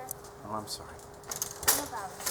sir. Oh, I'm sorry. No problem.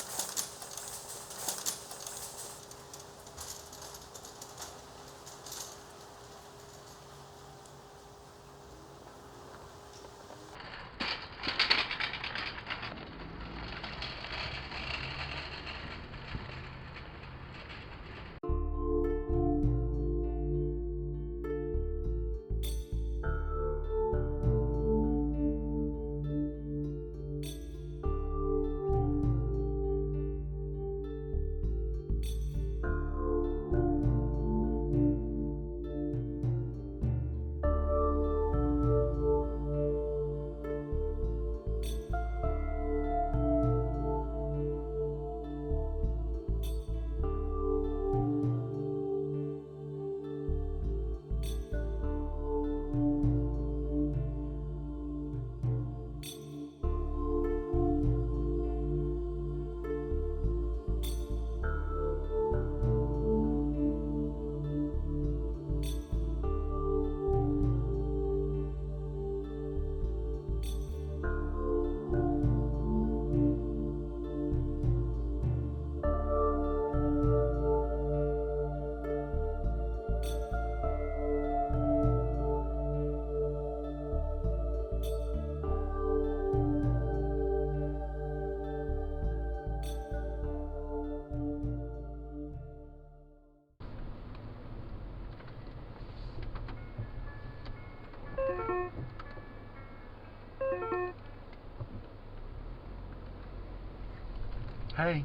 Hey.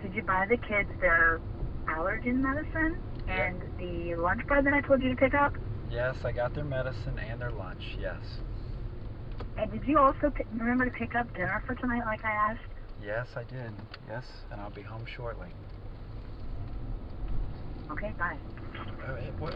Did you buy the kids their allergen medicine and the lunch bar that I told you to pick up? Yes, I got their medicine and their lunch, yes. And did you also remember to pick up dinner for tonight like I asked? Yes, I did. Yes, and I'll be home shortly. Okay, bye. What?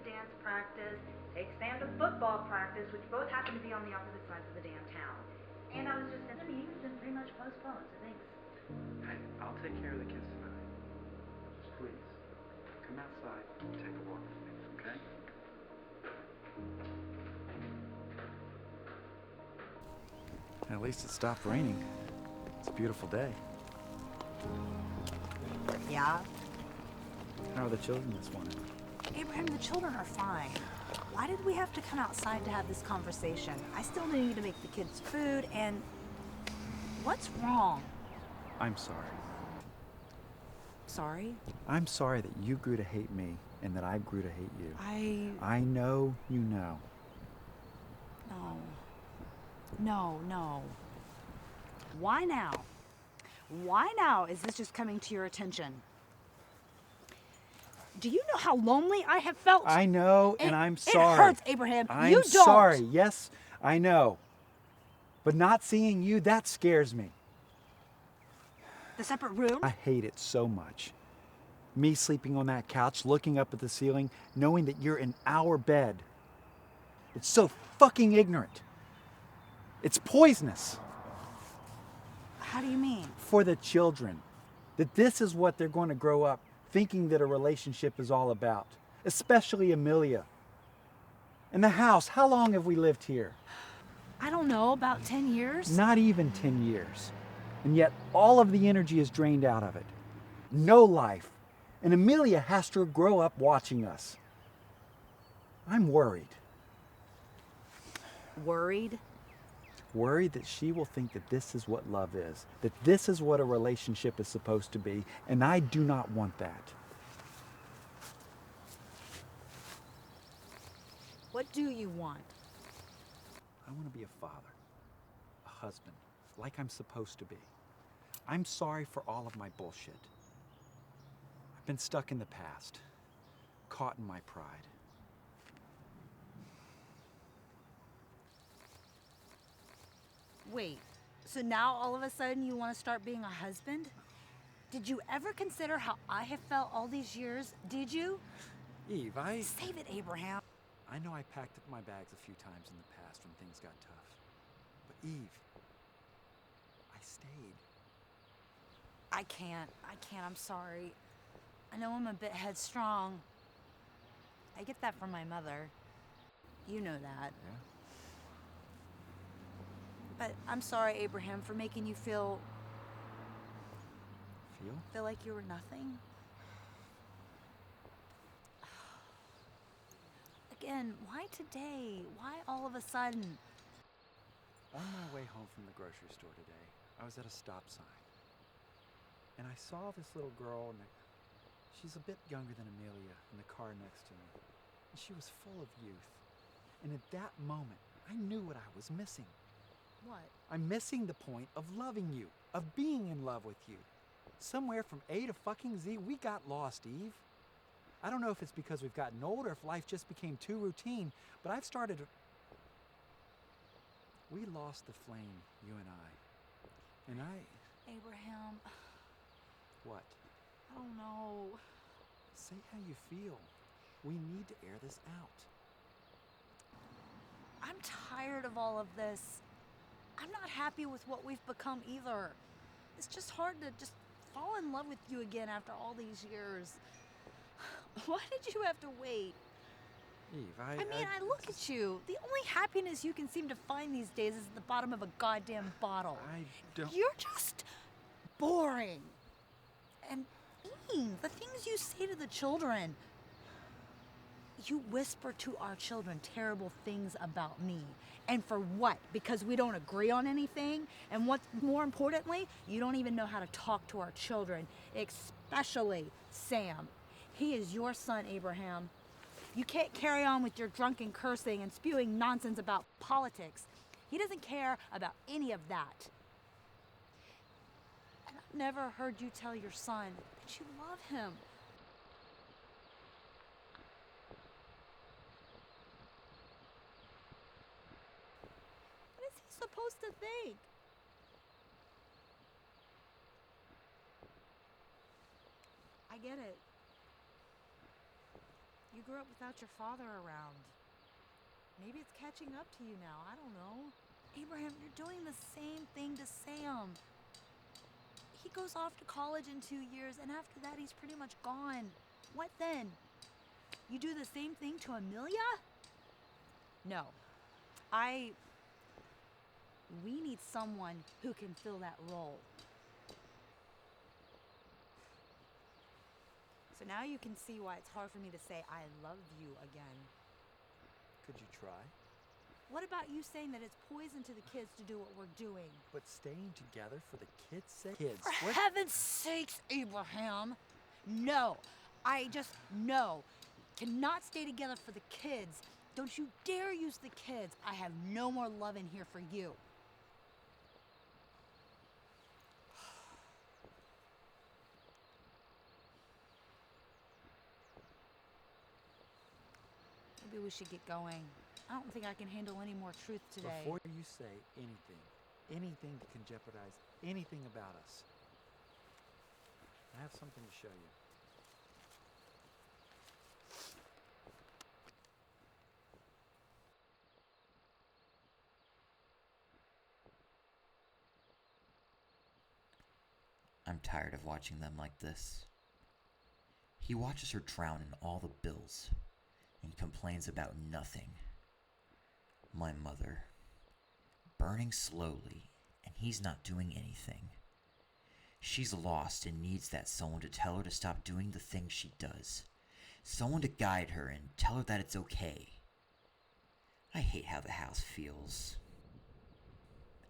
dance practice, take Sam to football practice, which both happen to be on the opposite sides of the damn town. And I was just in the meetings and pretty much postponed, so thanks. Hey, I'll take care of the kids tonight. Just please, come outside and take a walk with me, okay? At least it stopped raining. It's a beautiful day. Yeah? How are the children this morning? Abraham, the children are fine. Why did we have to come outside to have this conversation? I still need to make the kids food, and what's wrong? I'm sorry. Sorry? I'm sorry that you grew to hate me and that I grew to hate you. I I know you know. No. Why now? Why now is this just coming to your attention? Do you know how lonely I have felt? I know, and I'm sorry. It hurts, Abraham. I'm You don't. sorry. Yes, I know. But not seeing you, that scares me. The separate room? I hate it so much. Me sleeping on that couch, looking up at the ceiling, knowing that you're in our bed. It's so fucking ignorant. It's poisonous. How do you mean? For the children. That this is what they're going to grow up thinking that a relationship is all about. Especially Amelia. And the house, how long have we lived here? I don't know, about 10 years? Not even 10 years. And yet all of the energy is drained out of it. No life. And Amelia has to grow up watching us. I'm worried. Worried? Worried that she will think that this is what love is, that this is what a relationship is supposed to be, and I do not want that. What do you want? I want to be a father, a husband, like I'm supposed to be. I'm sorry for all of my bullshit. I've been stuck in the past, caught in my pride. Wait, so now all of a sudden you want to start being a husband? Did you ever consider how I have felt all these years? Did you? Eve, Save it, Abraham. I know I packed up my bags a few times in the past when things got tough. But Eve, I stayed. I can't. I'm sorry. I know I'm a bit headstrong. I get that from my mother. You know that. Yeah? But I'm sorry, Abraham, for making you feel like you were nothing. Again, why today? Why all of a sudden? On my way home from the grocery store today, I was at a stop sign. And I saw this little girl, and she's a bit younger than Amelia, in the car next to me. And she was full of youth. And at that moment, I knew what I was missing. What? I'm missing the point of loving you, of being in love with you. Somewhere from A to fucking Z, we got lost, Eve. I don't know if it's because we've gotten older, if life just became too routine, but I've started... We lost the flame, you and I. And Abraham, What? I don't know. Say how you feel. We need to air this out. I'm tired of all of this. I'm not happy with what we've become either. It's just hard to just fall in love with you again after all these years. Why did you have to wait? Eve, I mean, I look at you. The only happiness you can seem to find these days is at the bottom of a goddamn bottle. I don't... You're just boring. And Eve, the things you say to the children. You whisper to our children terrible things about me. And for what? Because we don't agree on anything? And what's more importantly, you don't even know how to talk to our children, especially Sam. He is your son, Abraham. You can't carry on with your drunken cursing and spewing nonsense about politics. He doesn't care about any of that. And I've never heard you tell your son that you love him. What is he supposed to think? I get it. You grew up without your father around. Maybe it's catching up to you now. I don't know. Abraham, you're doing the same thing to Sam. He goes off to college in 2 years, and after that, he's pretty much gone. What then? You do the same thing to Amelia? No. We need someone who can fill that role. So now you can see why it's hard for me to say I love you again. Could you try? What about you saying that it's poison to the kids to do what we're doing? But staying together for the kids' sake? Kids, For what? heaven's sakes, Abraham! No. No. Cannot stay together for the kids. Don't you dare use the kids. I have no more love in here for you. Maybe we should get going. I don't think I can handle any more truth today. Before you say anything that can jeopardize anything about us, I have something to show you. I'm tired of watching them like this. He watches her drown in all the bills and complains about nothing. My mother, burning slowly, and he's not doing anything. She's lost and needs that someone to tell her to stop doing the things she does. Someone to guide her and tell her that it's okay. I hate how the house feels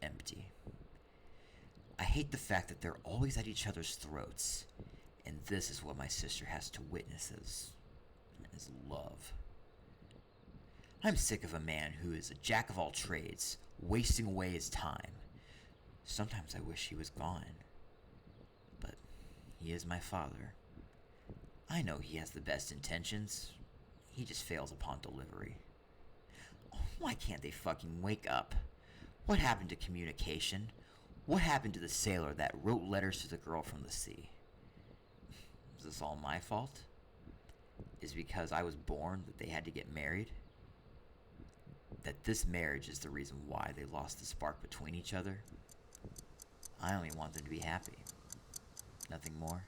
empty. I hate the fact that they're always at each other's throats, and this is what my sister has to witness as love. I'm sick of a man who is a jack of all trades, wasting away his time. Sometimes I wish he was gone, but he is my father. I know he has the best intentions. He just fails upon delivery. Why can't they fucking wake up? What happened to communication? What happened to the sailor that wrote letters to the girl from the sea? Is this all my fault? Is it because I was born that they had to get married? That this marriage is the reason why they lost the spark between each other? I only want them to be happy. Nothing more,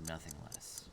nothing less.